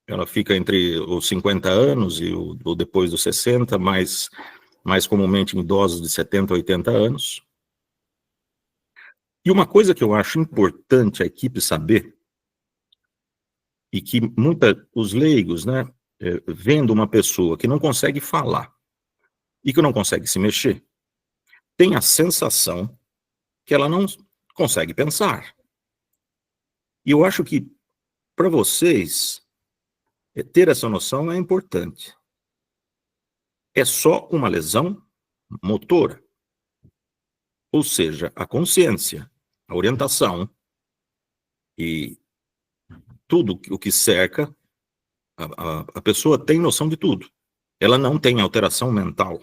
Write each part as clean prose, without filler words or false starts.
ela fica entre os 50 anos e o depois dos 60, mais comumente em idosos de 70, 80 anos. E uma coisa que eu acho importante a equipe saber, e que os leigos, né, vendo uma pessoa que não consegue falar e que não consegue se mexer, tem a sensação que ela não consegue pensar. E eu acho que, para vocês, ter essa noção é importante. É só uma lesão motora. Ou seja, a consciência, a orientação e tudo o que cerca, a pessoa tem noção de tudo. Ela não tem alteração mental.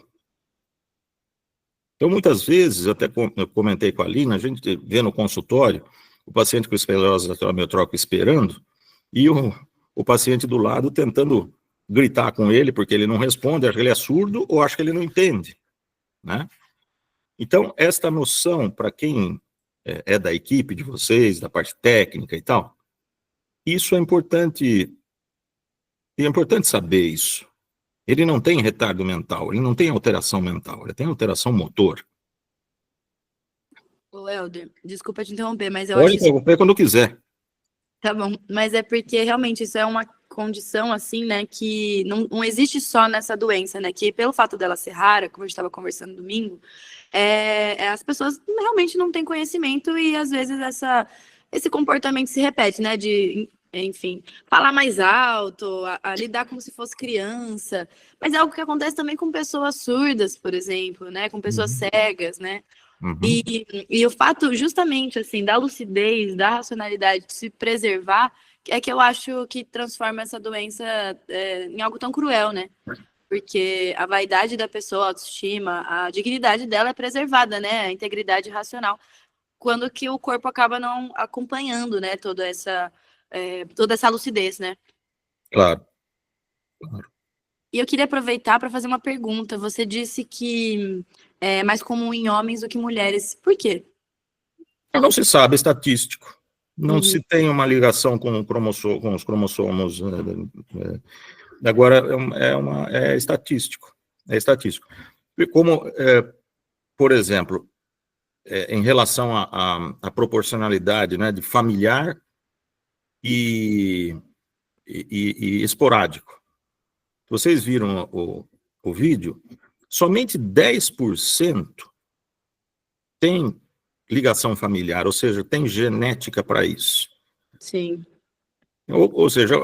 Então, muitas vezes, eu até comentei com a Lina, a gente vê no consultório o paciente com esclerose lateral amiotrófica esperando e o paciente do lado tentando gritar com ele, porque ele não responde, acha que ele é surdo ou acha que ele não entende, né? Então, esta noção, para quem é da equipe de vocês, da parte técnica e tal, isso é importante saber isso. Ele não tem retardo mental, ele não tem alteração mental, ele tem alteração motor. Ô, Helder, desculpa te interromper, mas eu Pode acho isso... interromper quando quiser. Tá bom, mas é porque realmente isso é uma condição, assim, né, que não existe só nessa doença, né, que pelo fato dela ser rara, como a gente estava conversando domingo, as pessoas realmente não têm conhecimento e às vezes esse comportamento se repete, né, de, enfim, falar mais alto, a lidar como se fosse criança, mas é algo que acontece também com pessoas surdas, por exemplo, né, com pessoas cegas, né. Uhum. E o fato, justamente, assim, da lucidez, da racionalidade, de se preservar, é que eu acho que transforma essa doença em algo tão cruel, né? Porque a vaidade da pessoa, a autoestima, a dignidade dela é preservada, né? A integridade racional. Quando que o corpo acaba não acompanhando, né? Toda essa lucidez, né? Claro. E eu queria aproveitar para fazer uma pergunta. Você disse que é mais comum em homens do que mulheres. Por quê? Não se sabe, é estatístico. Não se Uhum. tem uma ligação com os cromossomos. Agora, é estatístico. É estatístico. E como, por exemplo, em relação à proporcionalidade, né, de familiar e esporádico. Vocês viram o vídeo? Somente 10% tem ligação familiar, ou seja, tem genética para isso. Sim. Ou seja,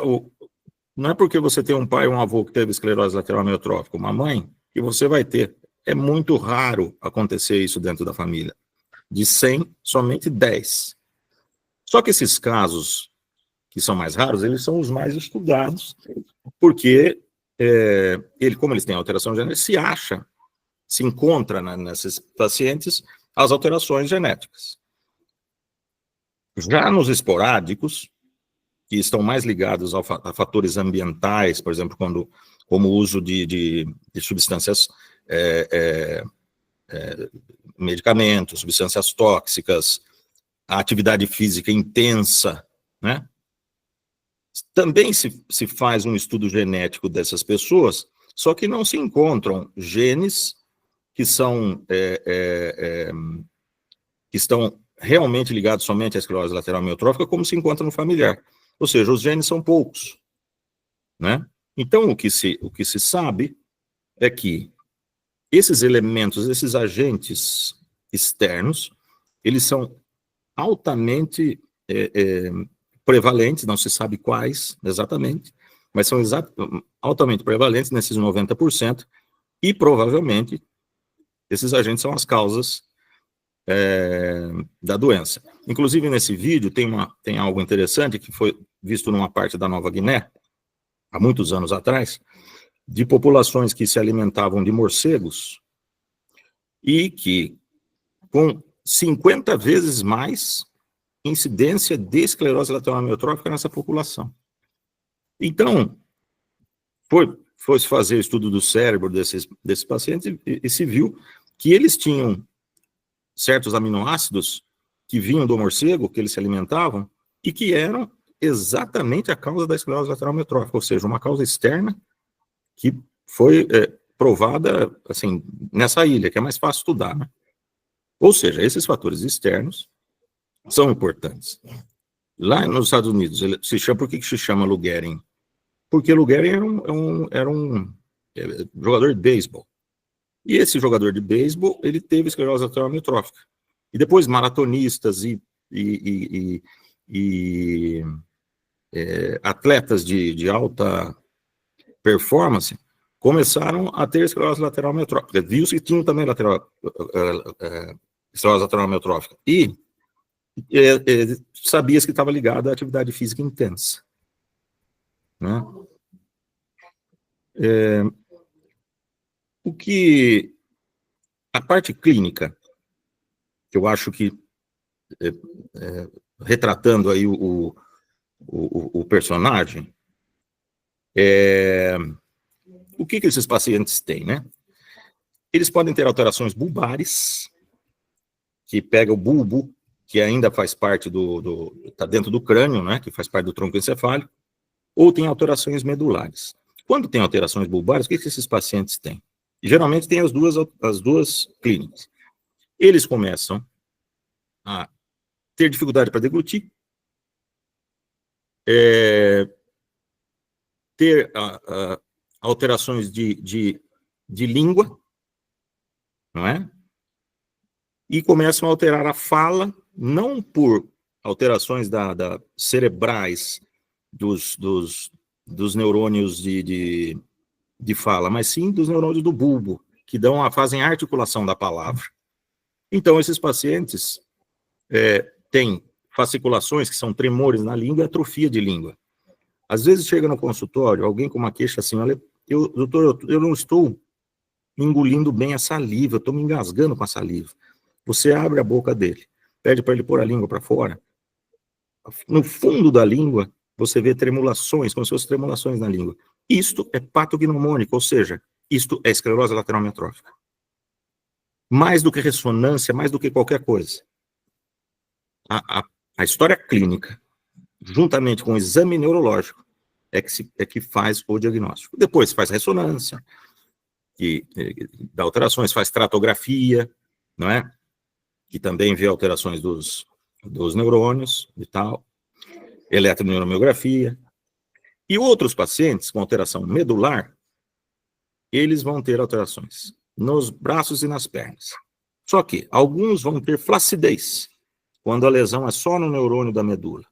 não é porque você tem um pai ou um avô que teve esclerose lateral amiotrófica, uma mãe, que você vai ter. É muito raro acontecer isso dentro da família. De 100, somente 10. Só que esses casos, que são mais raros, eles são os mais estudados, porque como eles têm alteração genética, se encontra nesses pacientes as alterações genéticas. Já nos esporádicos, que estão mais ligados a fatores ambientais, por exemplo, como o uso de substâncias, medicamentos, substâncias tóxicas, a atividade física intensa, né? Também se faz um estudo genético dessas pessoas, só que não se encontram genes que estão realmente ligados somente à esclerose lateral amiotrófica, como se encontra no familiar. Ou seja, os genes são poucos, né? Então, o que se sabe é que esses elementos, esses agentes externos, eles são altamente prevalentes, não se sabe quais exatamente, mas são altamente prevalentes nesses 90%, e provavelmente esses agentes são as causas da doença. Inclusive, nesse vídeo, tem algo interessante que foi visto numa parte da Nova Guiné, há muitos anos atrás, de populações que se alimentavam de morcegos e que, com 50 vezes mais incidência de esclerose lateral amiotrófica nessa população. Então, foi-se fazer estudo do cérebro desses pacientes e se viu que eles tinham certos aminoácidos que vinham do morcego, que eles se alimentavam, e que eram exatamente a causa da esclerose lateral amiotrófica, ou seja, uma causa externa que foi provada, assim, nessa ilha, que é mais fácil estudar, né? Ou seja, esses fatores externos são importantes. Lá nos Estados Unidos, por que se chama Lou Gehrig? Porque Lou Gehrig era um jogador de beisebol. E esse jogador de beisebol, ele teve esclerose lateral amiotrófica. E depois maratonistas atletas de alta performance começaram a ter esclerose lateral amiotrófica. Viu-se que tinham também esclerose lateral amiotrófica. E sabia-se que estava ligado à atividade física intensa. Né? A parte clínica, que eu acho que, retratando aí o personagem, o que esses pacientes têm, né? Eles podem ter alterações bulbares, que pega o bulbo, que ainda faz parte está dentro do crânio, né? Que faz parte do tronco encefálico, ou tem alterações medulares. Quando tem alterações bulbares, o que esses pacientes têm? E, geralmente tem as duas clínicas. Eles começam a ter dificuldade para deglutir, ter alterações de língua, não é? E começam a alterar a fala, não por alterações cerebrais dos neurônios de fala, mas sim dos neurônios do bulbo, que fazem a articulação da palavra. Então, esses pacientes têm fasciculações, que são tremores na língua e atrofia de língua. Às vezes chega no consultório, alguém com uma queixa assim, olha, doutor, eu não estou engolindo bem a saliva, eu estou me engasgando com a saliva. Você abre a boca dele, pede para ele pôr a língua para fora. No fundo da língua, você vê tremulações, como se fossem tremulações na língua. Isto é patognomônico, ou seja, isto é esclerose lateral amiotrófica. Mais do que ressonância, mais do que qualquer coisa. A história clínica, juntamente com o exame neurológico, é que faz o diagnóstico. Depois faz ressonância, que dá alterações, faz tratografia, não é? Que também vê alterações dos neurônios e tal, eletroneuromiografia. E outros pacientes com alteração medular, eles vão ter alterações nos braços e nas pernas. Só que alguns vão ter flacidez, quando a lesão é só no neurônio da medula.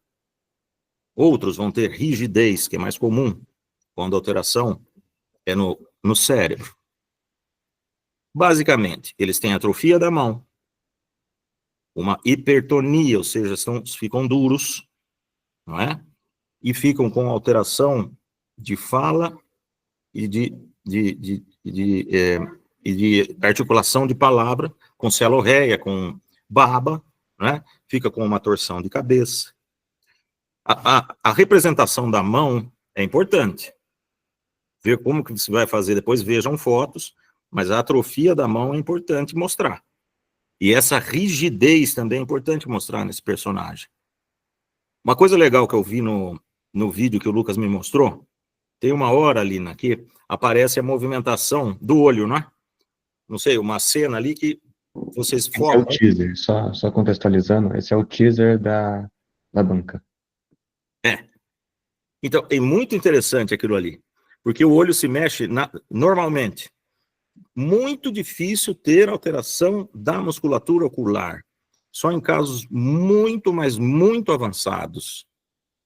Outros vão ter rigidez, que é mais comum, quando a alteração é no cérebro. Basicamente, eles têm atrofia da mão, uma hipertonia, ou seja, ficam duros, não é? E ficam com alteração de fala e de articulação de palavra, com celorreia, com baba, né? Fica com uma torção de cabeça. A representação da mão é importante. Ver como que você vai fazer depois, vejam fotos, mas a atrofia da mão é importante mostrar. E essa rigidez também é importante mostrar nesse personagem. Uma coisa legal que eu vi no vídeo que o Lucas me mostrou, tem uma hora ali, que aparece a movimentação do olho, não é? Não sei, uma cena ali que vocês focam. Esse é o teaser, só contextualizando, esse é o teaser da banca. Então, é muito interessante aquilo ali, porque o olho se mexe normalmente. Muito difícil ter alteração da musculatura ocular, só em casos muito, mas muito avançados.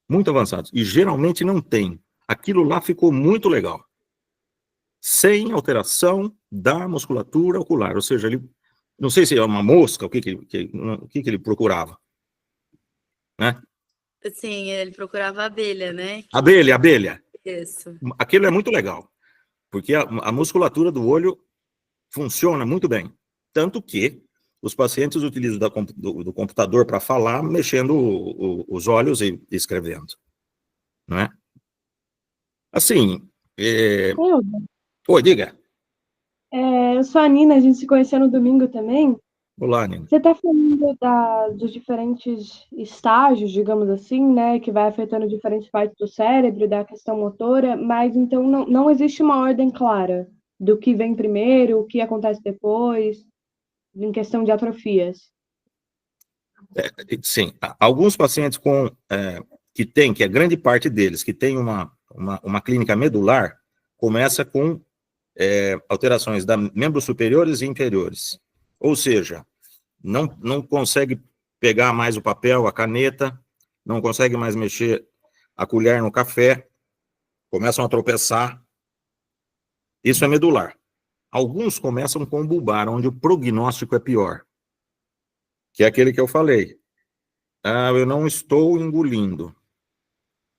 Muito avançados. E geralmente não tem. Aquilo lá ficou muito legal. Sem alteração da musculatura ocular. Ou seja, ele, não sei se é uma mosca, o que ele procurava. Né? Sim, ele procurava abelha, né? Abelha. Isso. Aquilo é muito legal. Porque a musculatura do olho funciona muito bem. Tanto que os pacientes utilizam do computador para falar, mexendo os olhos e escrevendo. Não é? Assim... Oi, diga. Eu sou a Nina, a gente se conheceu no domingo também. Olá, Nina. Você está falando dos diferentes estágios, digamos assim, né, que vai afetando diferentes partes do cérebro, da questão motora, mas então não existe uma ordem clara do que vem primeiro, o que acontece depois, em questão de atrofias. Sim, alguns pacientes que é grande parte deles, que tem uma clínica medular, começa com alterações da membros superiores e inferiores. Ou seja, não consegue pegar mais o papel, a caneta, não consegue mais mexer a colher no café, começam a tropeçar. Isso é medular. Alguns começam com bulbar, onde o prognóstico é pior, que é aquele que eu falei. Eu não estou engolindo.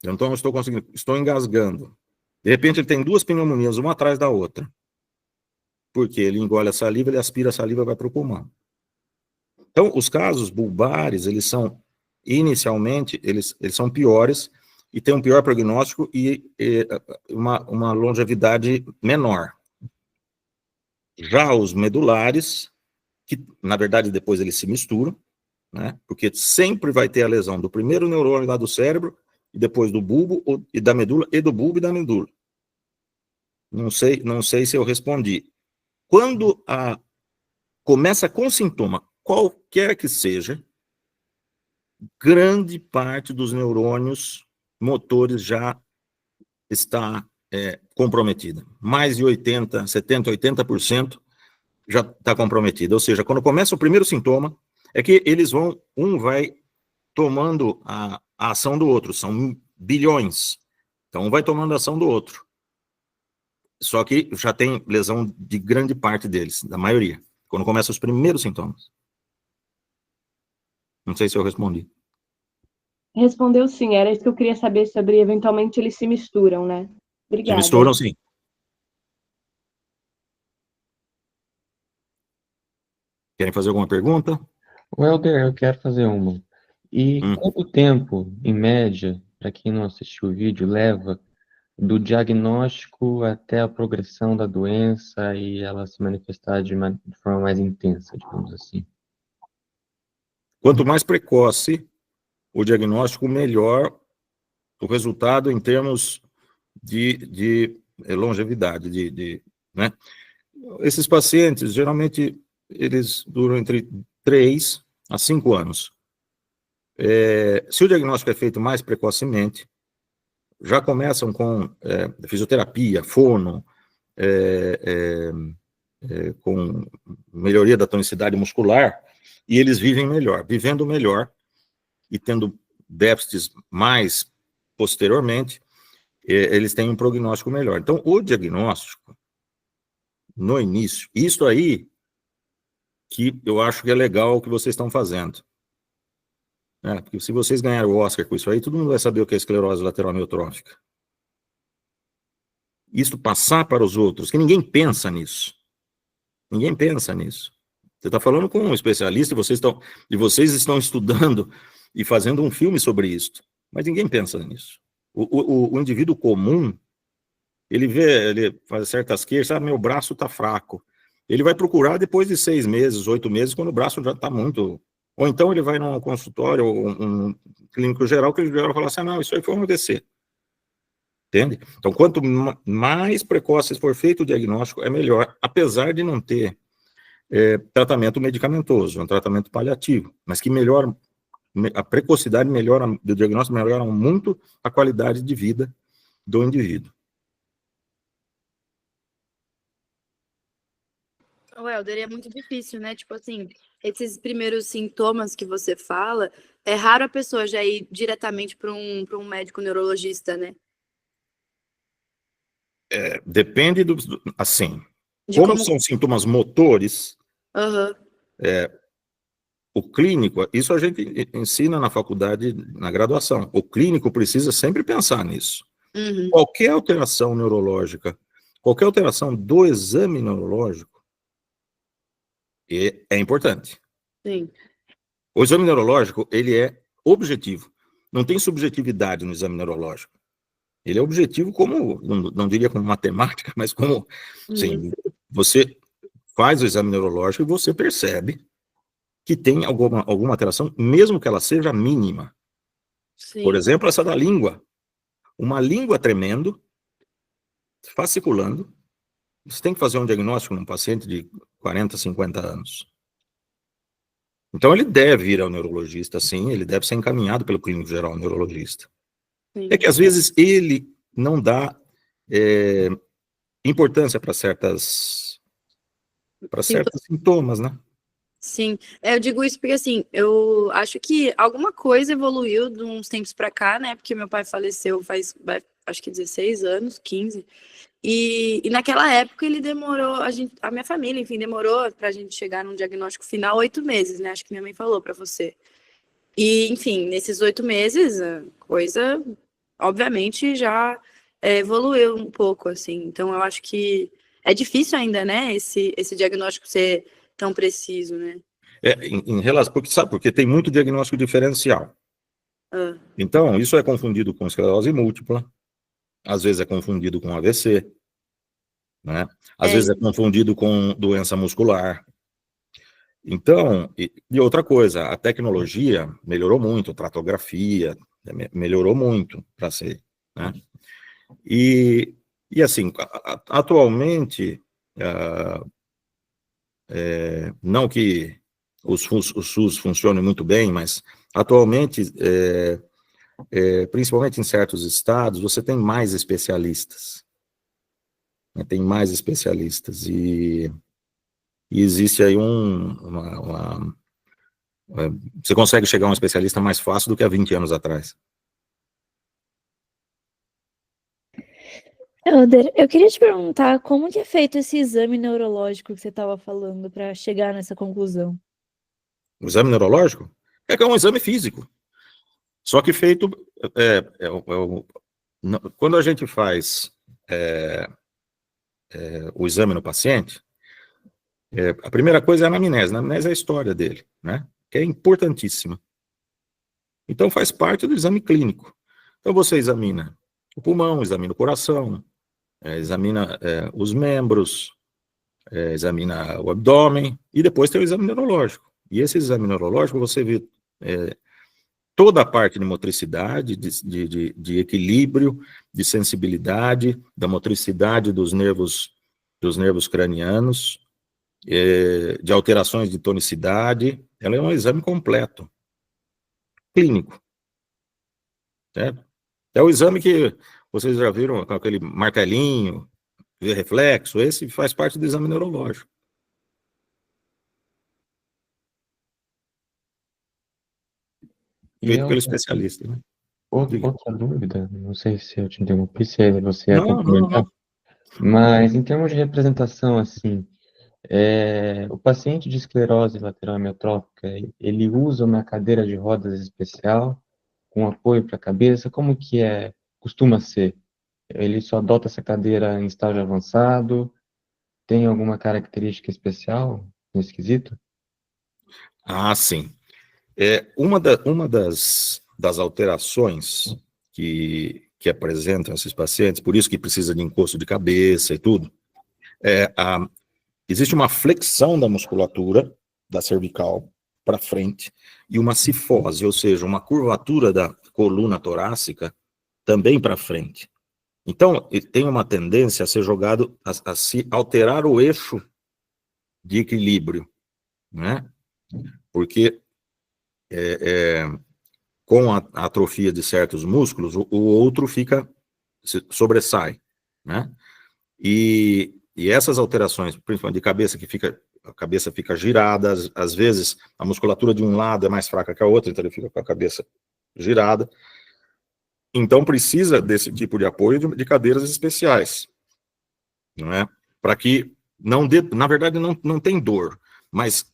Eu não estou conseguindo, estou engasgando. De repente ele tem duas pneumonias, uma atrás da outra. Porque ele engole a saliva, ele aspira a saliva e vai para o pulmão. Então, os casos bulbares, inicialmente, eles são piores e têm um pior prognóstico e uma longevidade menor. Já os medulares, que, na verdade, depois eles se misturam, né? Porque sempre vai ter a lesão do primeiro neurônio lá do cérebro, e depois do bulbo e da medula, e do bulbo e da medula. Não sei se eu respondi. Quando começa com sintoma, qualquer que seja, grande parte dos neurônios motores já está comprometida. Mais de 80%, 70%, 80% já está comprometida. Ou seja, quando começa o primeiro sintoma, é que um vai tomando a ação do outro, são bilhões. Então, um vai tomando a ação do outro. Só que já tem lesão de grande parte deles, da maioria, quando começam os primeiros sintomas. Não sei se eu respondi. Respondeu sim, era isso que eu queria saber sobre, eventualmente, eles se misturam, né? Obrigada. Se misturam, sim. Querem fazer alguma pergunta? Welder, eu quero fazer uma. E quanto tempo, em média, para quem não assistiu o vídeo, leva do diagnóstico até a progressão da doença e ela se manifestar de forma mais intensa, digamos assim? Quanto mais precoce o diagnóstico, melhor o resultado em termos de longevidade, né? Esses pacientes, geralmente, eles duram entre 3 a 5 anos. Se o diagnóstico é feito mais precocemente, já começam com fisioterapia, fono, com melhoria da tonicidade muscular, e eles vivem melhor. Vivendo melhor e tendo déficits mais posteriormente, eles têm um prognóstico melhor. Então, o diagnóstico, no início, isso aí que eu acho que é legal o que vocês estão fazendo. Porque se vocês ganharem o Oscar com isso aí, todo mundo vai saber o que é esclerose lateral amiotrófica. Isso passar para os outros, que ninguém pensa nisso. Ninguém pensa nisso. Você está falando com um especialista e vocês estão estudando e fazendo um filme sobre isso, mas ninguém pensa nisso. O indivíduo comum, ele faz certas queixas, meu braço está fraco. Ele vai procurar depois de 6 meses, 8 meses, quando o braço já está muito... Ou então ele vai num consultório, ou um clínico geral, que ele vai falar assim, não, isso aí foi um AVC. Entende? Então, quanto mais precoce for feito o diagnóstico, é melhor, apesar de não ter tratamento medicamentoso, um tratamento paliativo, mas que melhora, a precocidade do diagnóstico melhora muito a qualidade de vida do indivíduo. Welder, é muito difícil, né? Tipo assim, esses primeiros sintomas que você fala, é raro a pessoa já ir diretamente para um médico neurologista, né? Depende assim, como são sintomas motores, o clínico, isso a gente ensina na faculdade, na graduação, o clínico precisa sempre pensar nisso. Qualquer alteração neurológica, qualquer alteração do exame neurológico, é importante. Sim. O exame neurológico, ele é objetivo. Não tem subjetividade no exame neurológico. Ele é objetivo como, não diria como matemática, mas como, sim, você faz o exame neurológico e você percebe que tem alguma alteração, mesmo que ela seja mínima. Sim. Por exemplo, essa da língua. Uma língua tremendo, fasciculando, você tem que fazer um diagnóstico num paciente de 40, 50 anos. Então, ele deve ir ao neurologista, sim, ele deve ser encaminhado pelo clínico geral ao neurologista. Sim. É que, às vezes, ele não dá importância para certos sintomas, né? Sim, eu digo isso porque, assim, eu acho que alguma coisa evoluiu de uns tempos pra cá, né, porque meu pai faleceu acho que 16 anos, 15, e naquela época ele demorou, a minha família, enfim, demorou pra gente chegar num diagnóstico final 8 meses, né, acho que minha mãe falou pra você. E, enfim, nesses 8 meses, a coisa, obviamente, já evoluiu um pouco, assim, então eu acho que é difícil ainda, né, esse diagnóstico ser tão preciso, né? Em relação, porque, sabe, porque tem muito diagnóstico diferencial. Ah, Então, isso é confundido com esclerose múltipla, às vezes é confundido com AVC, né? Às vezes é confundido com doença muscular. Então, e outra coisa, a tecnologia melhorou muito, a tratografia melhorou muito para ser, né? E assim, atualmente, não que o SUS funcione muito bem, mas atualmente, principalmente em certos estados, você tem mais especialistas. Né? Tem mais especialistas. E existe aí você consegue chegar a um especialista mais fácil do que há 20 anos atrás. Helder, eu queria te perguntar como que é feito esse exame neurológico que você estava falando para chegar nessa conclusão? O exame neurológico é um exame físico. Só que feito... quando a gente faz o exame no paciente, a primeira coisa é a anamnese. A anamnese é a história dele, né? Que é importantíssima. Então, faz parte do exame clínico. Então, você examina o pulmão, examina o coração, examina os membros, examina o abdômen, e depois tem o exame neurológico. E esse exame neurológico, você vê toda a parte de motricidade, de equilíbrio, de sensibilidade, da motricidade dos nervos cranianos, de alterações de tonicidade. Ela é um exame completo, clínico. Certo? É o exame que vocês já viram com aquele martelinho, ver reflexo, esse faz parte do exame neurológico. Feito pelo especialista, né? Outra dúvida, não sei se eu te interrompi, se você ia Não. complementar, mas em termos de representação, assim, o paciente de esclerose lateral amiotrófica, ele usa uma cadeira de rodas especial, com apoio para a cabeça, como que costuma ser? Ele só adota essa cadeira em estágio avançado? Tem alguma característica especial nesse quesito? Ah, sim. Uma das alterações que apresentam esses pacientes, por isso que precisa de encosto de cabeça e tudo, existe uma flexão da musculatura da cervical para frente e uma cifose, ou seja, uma curvatura da coluna torácica também para frente. Então, ele tem uma tendência a ser jogado, a se alterar o eixo de equilíbrio, né? Porque com a atrofia de certos músculos, o outro sobressai, né? E essas alterações, principalmente de cabeça, a cabeça fica girada, às vezes a musculatura de um lado é mais fraca que a outra, então ele fica com a cabeça girada. Então precisa desse tipo de apoio de cadeiras especiais, não é? Para que não dê, na verdade não tem dor, mas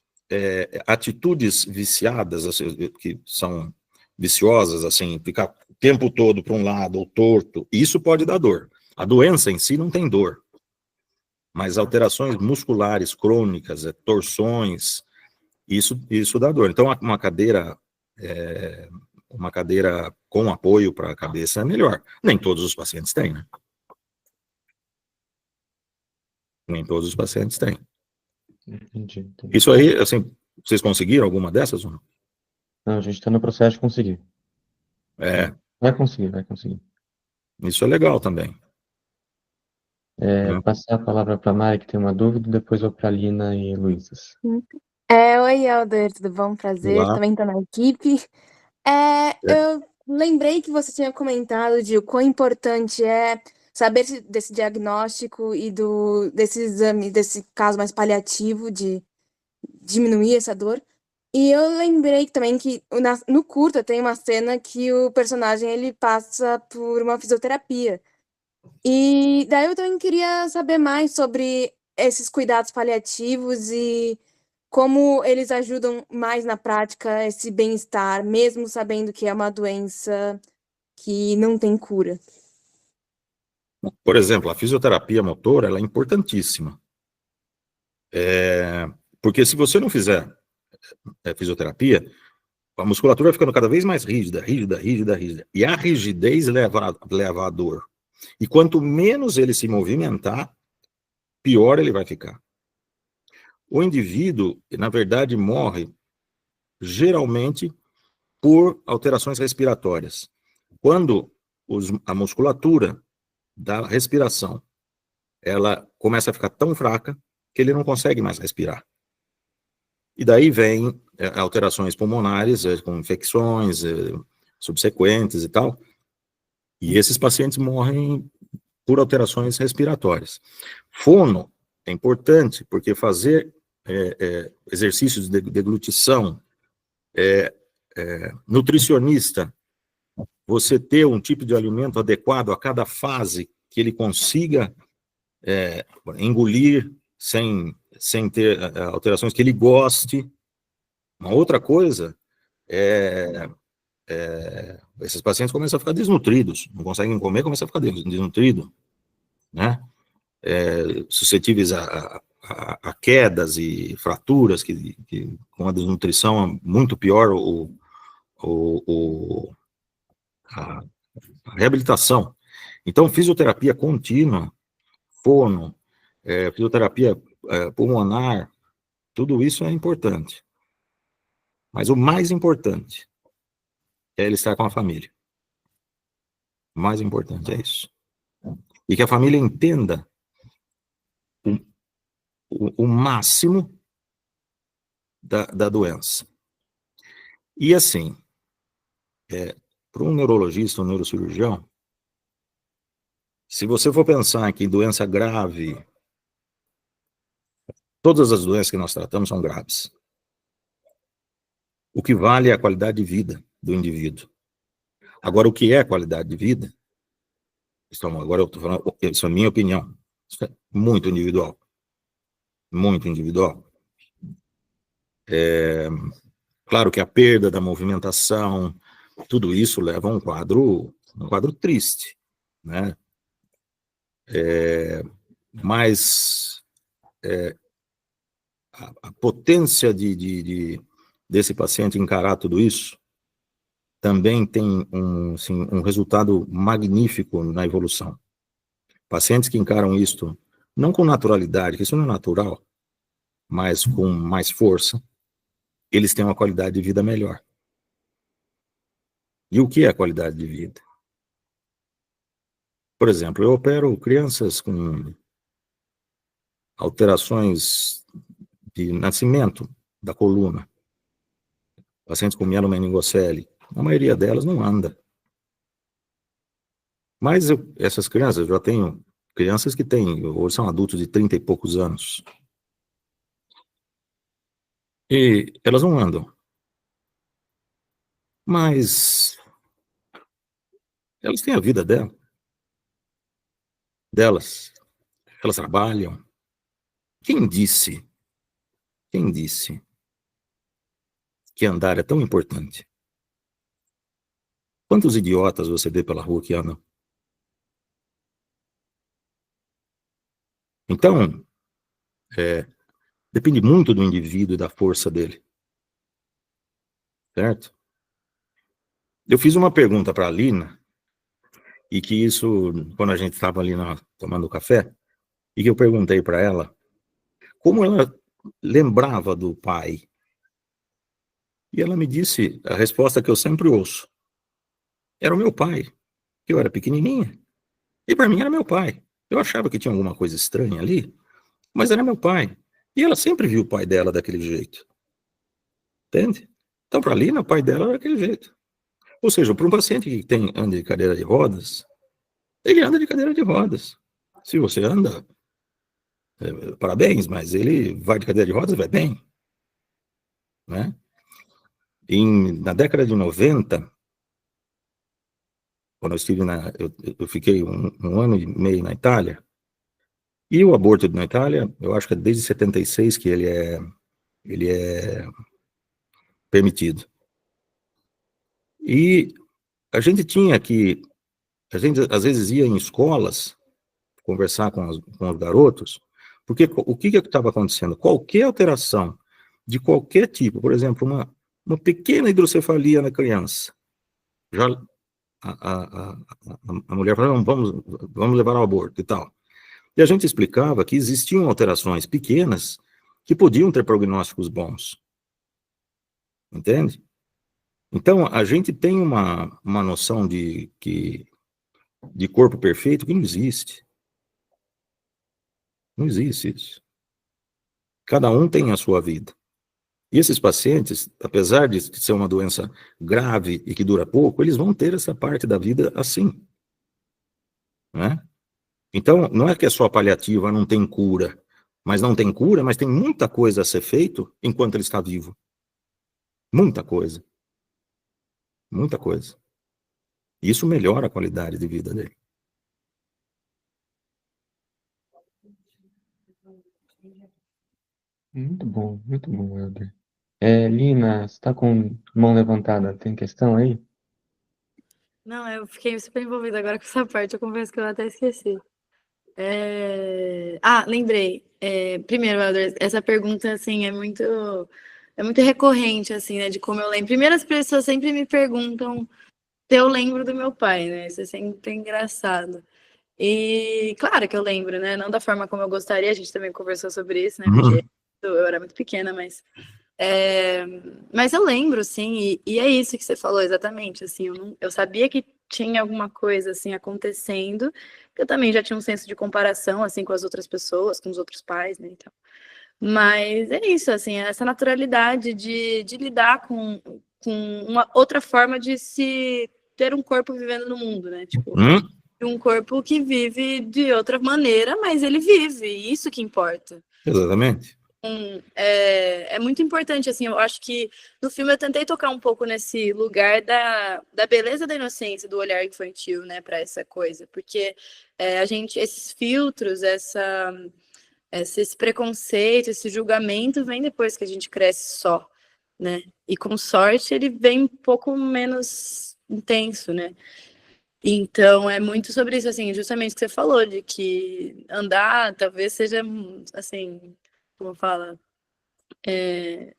atitudes viciadas, assim, que são viciosas, assim, ficar o tempo todo para um lado ou torto, isso pode dar dor. A doença em si não tem dor, mas alterações musculares crônicas, torções, isso dá dor. Então, uma cadeira com apoio para a cabeça é melhor. Nem todos os pacientes têm, né? Nem todos os pacientes têm. Entendi. Isso aí, assim, Vocês conseguiram alguma dessas ou não? Não, a gente está no processo de conseguir. Vai conseguir. Isso é legal também. Passar a palavra para a Mari, que tem uma dúvida, depois vou para a Lina e Luísas. Oi, Helder, tudo bom? Prazer, Olá. também estou na equipe. Eu lembrei que você tinha comentado de o quão importante é saber desse diagnóstico e desse exame, desse caso mais paliativo de diminuir essa dor. E eu lembrei também que no curta tem uma cena que o personagem ele passa por uma fisioterapia. E daí eu também queria saber mais sobre esses cuidados paliativos e como eles ajudam mais na prática esse bem-estar, mesmo sabendo que é uma doença que não tem cura. Por exemplo, a fisioterapia motora, ela é importantíssima. Porque se você não fizer fisioterapia, a musculatura vai ficando cada vez mais rígida. E a rigidez leva à dor. E quanto menos ele se movimentar, pior ele vai ficar. O indivíduo, na verdade, morre geralmente por alterações respiratórias. Quando a musculatura da respiração ela começa a ficar tão fraca que ele não consegue mais respirar. E daí vem alterações pulmonares, com infecções subsequentes e tal. E esses pacientes morrem por alterações respiratórias. Fono é importante, porque fazer exercícios de deglutição, nutricionista, você ter um tipo de alimento adequado a cada fase, que ele consiga engolir sem ter alterações, que ele goste. Uma outra coisa esses pacientes começam a ficar desnutridos, não conseguem comer, começam a ficar desnutridos, né? Suscetíveis a quedas e fraturas, que com a desnutrição é muito pior a reabilitação. Então, fisioterapia contínua, fono, fisioterapia pulmonar, tudo isso é importante. Mas o mais importante é ele estar com a família. O mais importante é isso. E que a família entenda o máximo da doença. E assim, para um neurologista, um neurocirurgião, se você for pensar que doença grave, todas as doenças que nós tratamos são graves. O que vale é a qualidade de vida do indivíduo. Agora, o que é a qualidade de vida? Agora eu estou falando, isso é a minha opinião. Isso é muito individual. Muito individual. Claro que a perda da movimentação, tudo isso leva a um quadro triste, né? Mas a potência desse paciente encarar tudo isso também tem um resultado magnífico na evolução. Pacientes que encaram isto não com naturalidade, que isso não é natural, mas com mais força, eles têm uma qualidade de vida melhor. E o que é a qualidade de vida? Por exemplo, eu opero crianças com alterações de nascimento da coluna, pacientes com mielomeningocele, a maioria delas não anda. Mas essas crianças, eu já tenho crianças que hoje são adultos de 30 e poucos anos. E elas não andam. Mas elas têm a vida delas. Elas trabalham. Quem disse que andar é tão importante? Quantos idiotas você vê pela rua que andam? Então, depende muito do indivíduo e da força dele. Certo? Eu fiz uma pergunta para a Lina, e que isso, quando a gente estava ali tomando café, e que eu perguntei para ela como ela lembrava do pai E ela me disse a resposta que eu sempre ouço. Era o meu pai. Eu era pequenininha. E para mim era meu pai. Eu achava que tinha alguma coisa estranha ali, mas era meu pai. E ela sempre viu o pai dela daquele jeito. Entende? Então, para a Lina, o pai dela era daquele jeito. Ou seja, para um paciente que anda de cadeira de rodas, ele anda de cadeira de rodas. Se você anda, parabéns, mas ele vai de cadeira de rodas e vai bem. Né? Na década de 90, quando eu estive eu fiquei um ano e meio na Itália, e o aborto na Itália, eu acho que é desde 76 que ele é permitido. E a gente às vezes ia em escolas conversar com os garotos, porque o que estava acontecendo? Qualquer alteração de qualquer tipo, por exemplo, uma pequena hidrocefalia na criança, já a mulher falava, vamos levar ao aborto e tal. E a gente explicava que existiam alterações pequenas que podiam ter prognósticos bons. Entende? Então, a gente tem uma noção de corpo perfeito que não existe. Não existe isso. Cada um tem a sua vida. E esses pacientes, apesar de ser uma doença grave e que dura pouco, eles vão ter essa parte da vida assim. Né? Então, não é que é só paliativa, não tem cura. Mas não tem cura, mas tem muita coisa a ser feito enquanto ele está vivo. Muita coisa. Muita coisa. Isso melhora a qualidade de vida dele. Muito bom, Helder. Lina, você está com mão levantada? Tem questão aí? Não, eu fiquei super envolvida agora com essa parte, eu confesso que eu até esqueci. Lembrei. Primeiro, Helder, essa pergunta, assim, é muito recorrente, assim, né, de como eu lembro. Primeiro, as pessoas sempre me perguntam se eu lembro do meu pai, né, isso é sempre engraçado. E, claro que eu lembro, né, não da forma como eu gostaria, a gente também conversou sobre isso, né, porque eu era muito pequena, mas eu lembro, sim, e é isso que você falou exatamente, assim, eu sabia que tinha alguma coisa, assim, acontecendo, eu também já tinha um senso de comparação, assim, com as outras pessoas, com os outros pais, né, então. Mas é isso, assim, essa naturalidade de lidar com uma outra forma de se ter um corpo vivendo no mundo, né, tipo, um corpo que vive de outra maneira, mas ele vive, isso que importa. Exatamente. É muito importante, assim, eu acho que no filme eu tentei tocar um pouco nesse lugar da beleza da inocência, do olhar infantil, né, para essa coisa, porque esses filtros, esse preconceito, esse julgamento vem depois que a gente cresce só, né, e com sorte ele vem um pouco menos intenso, né. Então, é muito sobre isso, assim, justamente o que você falou, de que andar talvez seja, assim, como fala,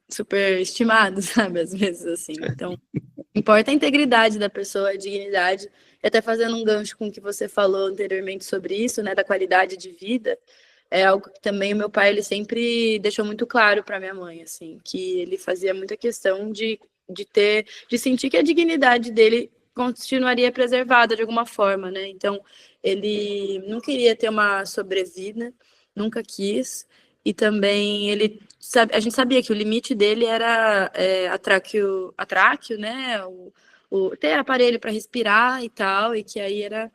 super estimado, sabe, às vezes, assim. Então, importa a integridade da pessoa, a dignidade, e até fazendo um gancho com o que você falou anteriormente sobre isso, né, da qualidade de vida, é algo que também o meu pai, ele sempre deixou muito claro para minha mãe, assim, que ele fazia muita questão de sentir que a dignidade dele continuaria preservada de alguma forma, né, então, ele não queria ter uma sobrevida, nunca quis, e também a gente sabia que o limite dele era a tráqueo, né, ter aparelho para respirar e tal, e que aí era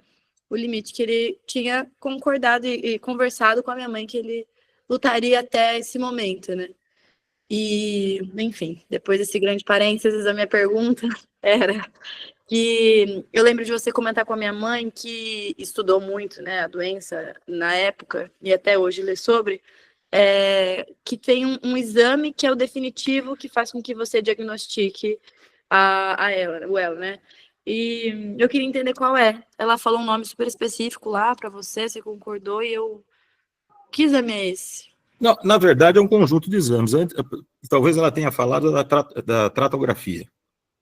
o limite que ele tinha concordado e conversado com a minha mãe que ele lutaria até esse momento, né? E, enfim, depois desse grande parênteses, a minha pergunta era que eu lembro de você comentar com a minha mãe que estudou muito, né, a doença na época e até hoje lê sobre, que tem um exame que é o definitivo que faz com que você diagnostique ela, né? E eu queria entender qual é. Ela falou um nome super específico lá para você concordou, e que exame é esse? Não, na verdade, é um conjunto de exames. Talvez ela tenha falado da tratografia.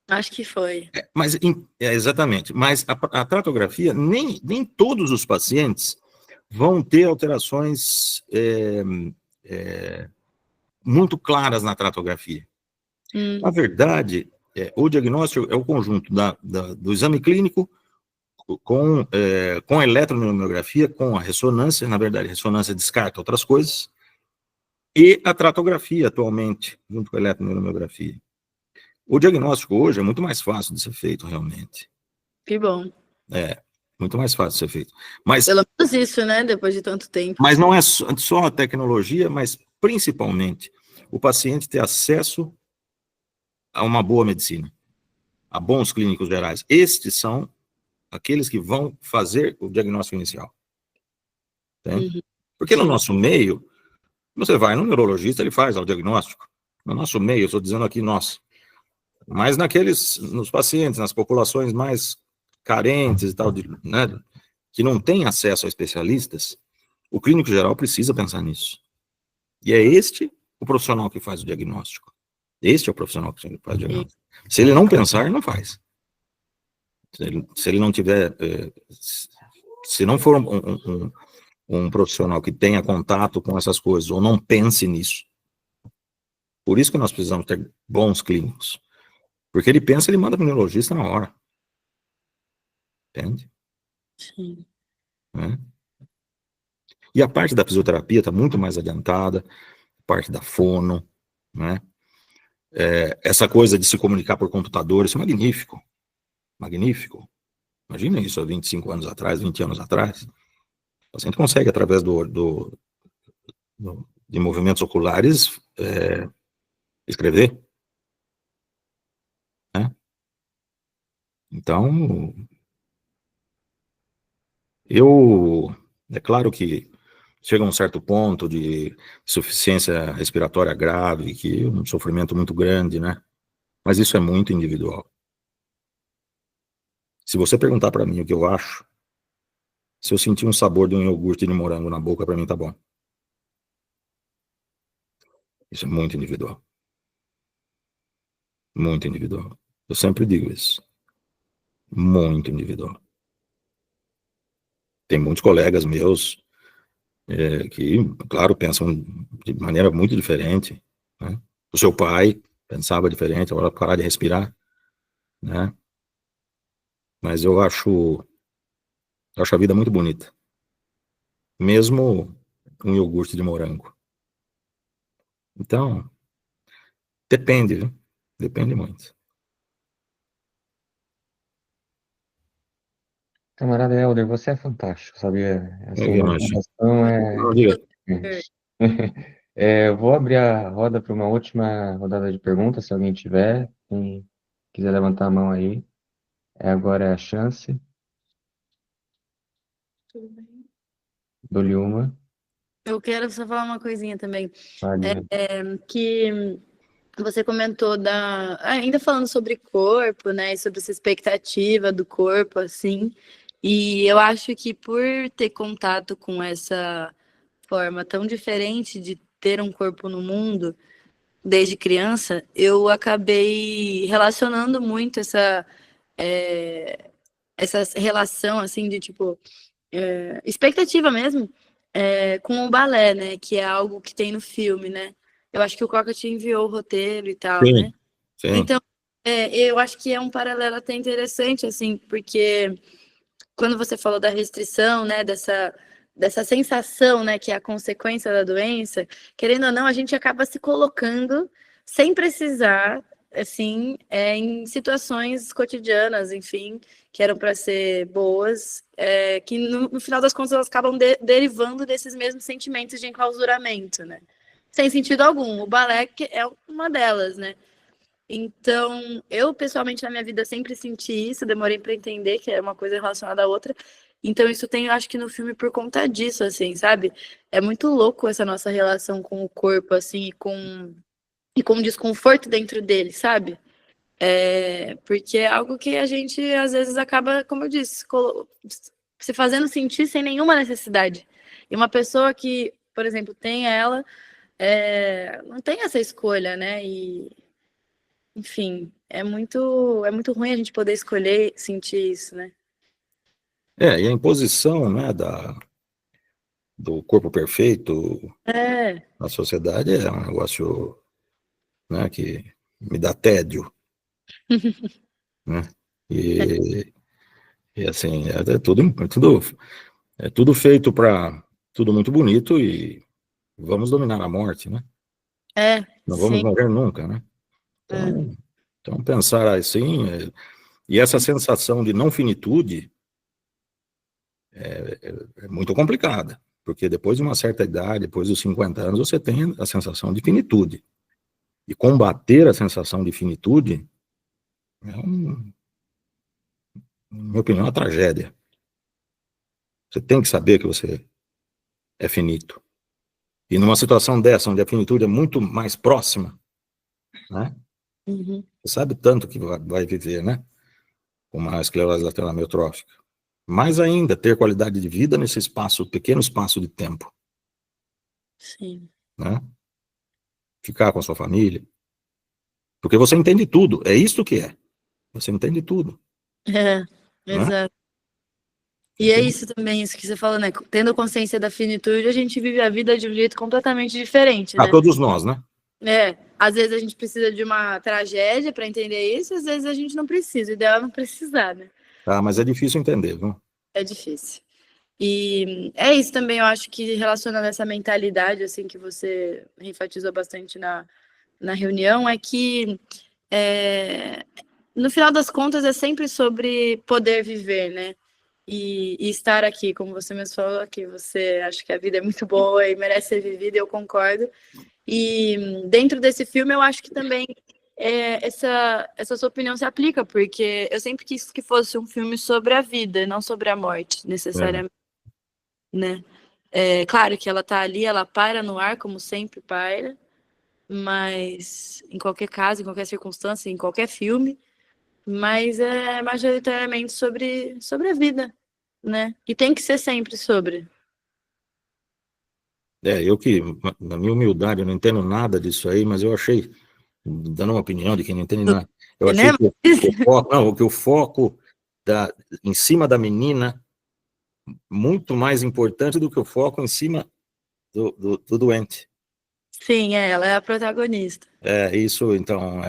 Acho que foi. Mas, exatamente. Mas a tratografia, nem todos os pacientes vão ter alterações muito claras na tratografia. Na verdade, o diagnóstico é o conjunto do exame clínico com a eletromiografia, com a ressonância. Na verdade, a ressonância descarta outras coisas, e a tratografia atualmente, junto com a eletromiografia. O diagnóstico hoje é muito mais fácil de ser feito, realmente. Que bom. Muito mais fácil de ser feito. Mas Pelo menos isso, né? Depois de tanto tempo. Mas não é só a tecnologia, mas principalmente o paciente ter acesso a uma boa medicina, a bons clínicos gerais. Estes são aqueles que vão fazer o diagnóstico inicial. Uhum. Porque no Sim. nosso meio, você vai no neurologista, ele faz o diagnóstico. No nosso meio, eu estou dizendo aqui nós. Mas nos pacientes, nas populações mais carentes e tal, né, que não têm acesso a especialistas, o clínico geral precisa pensar nisso. E é este o profissional que faz o diagnóstico. Este é o profissional que faz o diagnóstico. Se ele não pensar, ele não faz. Se ele não tiver... se não for um profissional que tenha contato com essas coisas, ou não pense nisso. Por isso que nós precisamos ter bons clínicos. Porque ele pensa, ele manda para o neurologista na hora. Entende? Sim. Né? E a parte da fisioterapia está muito mais adiantada, a parte da fono, né? Essa coisa de se comunicar por computador, isso é magnífico. Magnífico. Imagina isso há 25 anos atrás, 20 anos atrás. O paciente consegue, através de movimentos oculares, escrever. Né? Então, é claro que chega a um certo ponto de insuficiência respiratória grave, que é um sofrimento muito grande, né? Mas isso é muito individual. Se você perguntar para mim o que eu acho, se eu sentir um sabor de um iogurte de morango na boca, para mim tá bom. Isso é muito individual. Muito individual. Eu sempre digo isso. Muito individual. Tem muitos colegas meus que, claro, pensam de maneira muito diferente. Né? O seu pai pensava diferente, agora parar de respirar. Né? Mas eu acho a vida muito bonita. Mesmo um iogurte de morango. Então, depende, viu? Depende muito. Camarada Helder, você é fantástico, sabia? A sua Eu imagino. informação é... Não, diga. Vou abrir a roda para uma última rodada de perguntas, se alguém tiver. Quem quiser levantar a mão aí, agora é a chance. Tudo bem. Dou-lhe uma. Eu quero só falar uma coisinha também. Vale. Que você comentou ainda falando sobre corpo, né, e sobre essa expectativa do corpo, assim, e eu acho que por ter contato com essa forma tão diferente de ter um corpo no mundo, desde criança, eu acabei relacionando muito essa relação, assim, de, tipo, expectativa mesmo, com o balé, né, que é algo que tem no filme, né. Eu acho que o Coca te enviou o roteiro e tal, Sim, né? sim. Então, eu acho que é um paralelo até interessante, assim, porque quando você falou da restrição, né, dessa sensação, né, que é a consequência da doença, querendo ou não, a gente acaba se colocando sem precisar, assim, em situações cotidianas, enfim, que eram para ser boas, que no final das contas elas acabam derivando desses mesmos sentimentos de enclausuramento, né? Sem sentido algum. O balé é uma delas, né? Então, eu pessoalmente na minha vida sempre senti isso, demorei para entender que é uma coisa relacionada à outra. Então, isso tem, eu acho que no filme por conta disso, assim, sabe? É muito louco essa nossa relação com o corpo, assim, e com o desconforto dentro dele, sabe? Porque é algo que a gente, às vezes, acaba, como eu disse, se fazendo sentir sem nenhuma necessidade. E uma pessoa que, por exemplo, tem ela, não tem essa escolha, né? E, enfim, é muito ruim a gente poder escolher sentir isso, né? E a imposição, né, do corpo perfeito na sociedade é um negócio, né, que me dá tédio, né? E assim, é tudo feito para tudo muito bonito e vamos dominar a morte, né? Não vamos Sim. morrer nunca, né? Então pensar assim, e essa sensação de não finitude é muito complicada, porque depois de uma certa idade, depois dos 50 anos, você tem a sensação de finitude. E combater a sensação de finitude é, na minha opinião, uma tragédia. Você tem que saber que você é finito. E numa situação dessa, onde a finitude é muito mais próxima, né? Uhum. Você sabe tanto que vai viver, né? Com uma esclerose lateral amiotrófica. Mais ainda, ter qualidade de vida nesse pequeno espaço de tempo, Sim. né? Ficar com a sua família. Porque você entende tudo. É isso que é. Você entende tudo, né? Exato. E é isso também, isso que você falou, né? Tendo consciência da finitude, a gente vive a vida de um jeito completamente diferente, né? Todos nós, né? Às vezes a gente precisa de uma tragédia para entender isso, às vezes a gente não precisa. O ideal é não precisar, né? Mas é difícil entender, viu? É difícil. E é isso também, eu acho que relacionando essa mentalidade, assim, que você enfatizou bastante na reunião, é que no final das contas é sempre sobre poder viver, né? E estar aqui, como você mesmo falou, que você acha que a vida é muito boa e merece ser vivida, eu concordo. E dentro desse filme eu acho que também essa sua opinião se aplica, porque eu sempre quis que fosse um filme sobre a vida, não sobre a morte, necessariamente, né? Claro que ela tá ali, ela paira no ar, como sempre paira, mas em qualquer caso, em qualquer circunstância, em qualquer filme, mas é majoritariamente sobre a vida, né? E tem que ser sempre sobre. Eu que, na minha humildade, eu não entendo nada disso aí, mas eu achei, dando uma opinião de quem não entende nada, eu achei que o foco em cima da menina muito mais importante do que o foco em cima do doente. Sim, ela é a protagonista. Isso, então,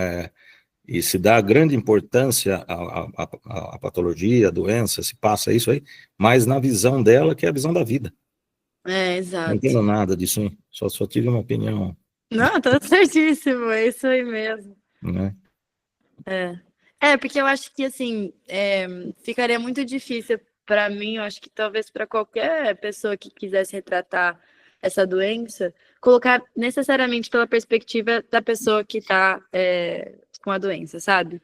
e se dá grande importância à patologia, à doença, se passa isso aí, mas na visão dela, que é a visão da vida. Não Exato. entendo nada disso, hein? Só tive uma opinião. Não, tá certíssimo, é isso aí mesmo. Né? Porque eu acho que, assim, ficaria muito difícil para mim, eu acho que talvez para qualquer pessoa que quisesse retratar essa doença, colocar necessariamente pela perspectiva da pessoa que está com a doença, sabe?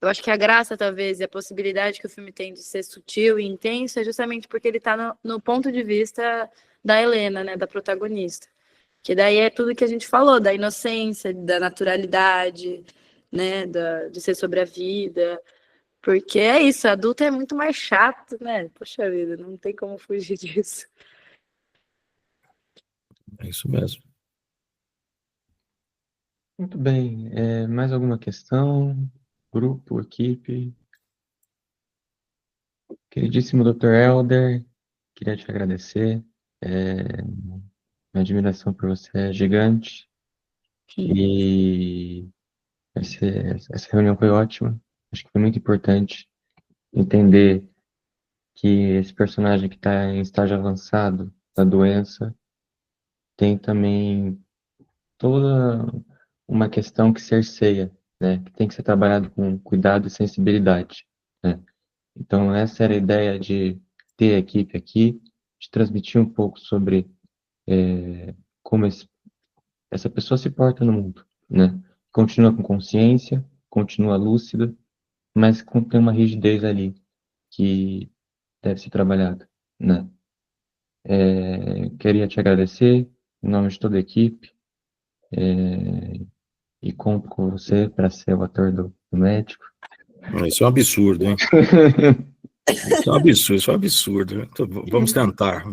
Eu acho que a graça, talvez, e a possibilidade que o filme tem de ser sutil e intenso é justamente porque ele está no ponto de vista da Helena, né, da protagonista. Que daí é tudo que a gente falou, da inocência, da naturalidade, né, de ser sobre a vida. Porque é isso, adulto é muito mais chato, né? Poxa vida, não tem como fugir disso. É isso mesmo. Muito bem. Mais alguma questão? Grupo, equipe? Queridíssimo Dr. Helder, queria te agradecer. Minha admiração por você é gigante. E essa reunião foi ótima. Acho que foi muito importante entender que esse personagem que está em estágio avançado da doença tem também toda uma questão que cerceia, né? Que tem que ser trabalhado com cuidado e sensibilidade, né? Então, essa era a ideia de ter a equipe aqui, de transmitir um pouco sobre como essa pessoa se porta no mundo, né? Continua com consciência, continua lúcida, mas tem uma rigidez ali que deve ser trabalhada, né? Queria te agradecer em nome de toda a equipe e conto com você para ser o ator do médico. Isso é um absurdo, hein? Isso é um absurdo. Então, vamos tentar.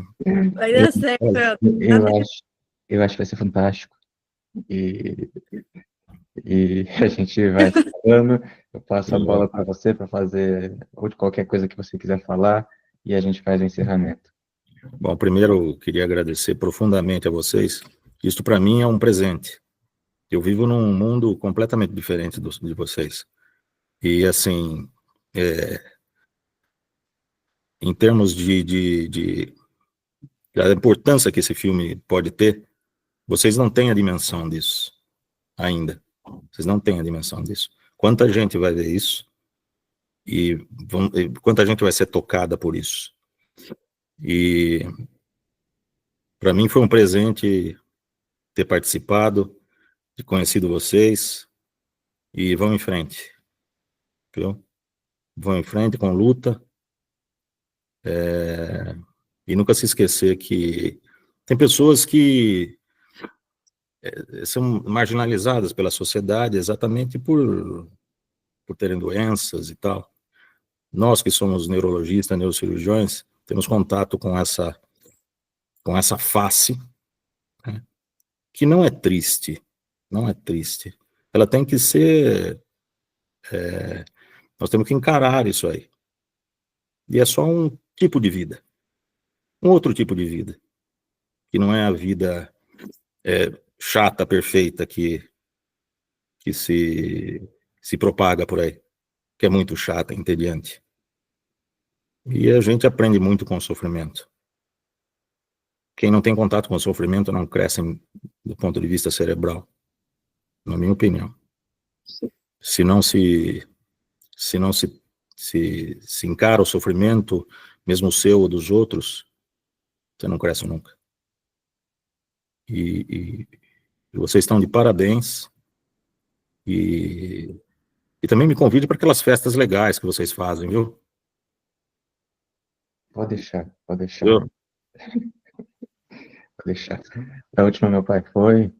Vai dar certo. Eu acho que vai ser fantástico. E a gente vai falando. Eu passo a bola para você para fazer qualquer coisa que você quiser falar e a gente faz o encerramento. Bom, primeiro eu queria agradecer profundamente a vocês. Isto para mim é um presente. Eu vivo num mundo completamente diferente de vocês. E, assim, em termos da importância que esse filme pode ter, vocês não têm a dimensão disso ainda. Vocês não têm a dimensão disso. Quanta gente vai ver isso e quanta gente vai ser tocada por isso. E para mim foi um presente ter participado, ter conhecido vocês, e vão em frente, viu? Vão em frente com luta, e nunca se esquecer que tem pessoas que são marginalizadas pela sociedade exatamente por terem doenças e tal. Nós que somos neurologistas, neurocirurgiões, temos contato com essa face, né, que não é triste, não é triste. Ela tem que ser, nós temos que encarar isso aí. E é só um tipo de vida, um outro tipo de vida, que não é a vida chata, perfeita, que se propaga por aí, que é muito chata, entediante. E a gente aprende muito com o sofrimento. Quem não tem contato com o sofrimento não cresce do ponto de vista cerebral, na minha opinião. Se não se encara o sofrimento, mesmo o seu ou dos outros, você não cresce nunca. E vocês estão de parabéns. E também me convide para aquelas festas legais que vocês fazem, viu? Pode deixar, pode deixar. Viu? Pode deixar. A última meu pai foi,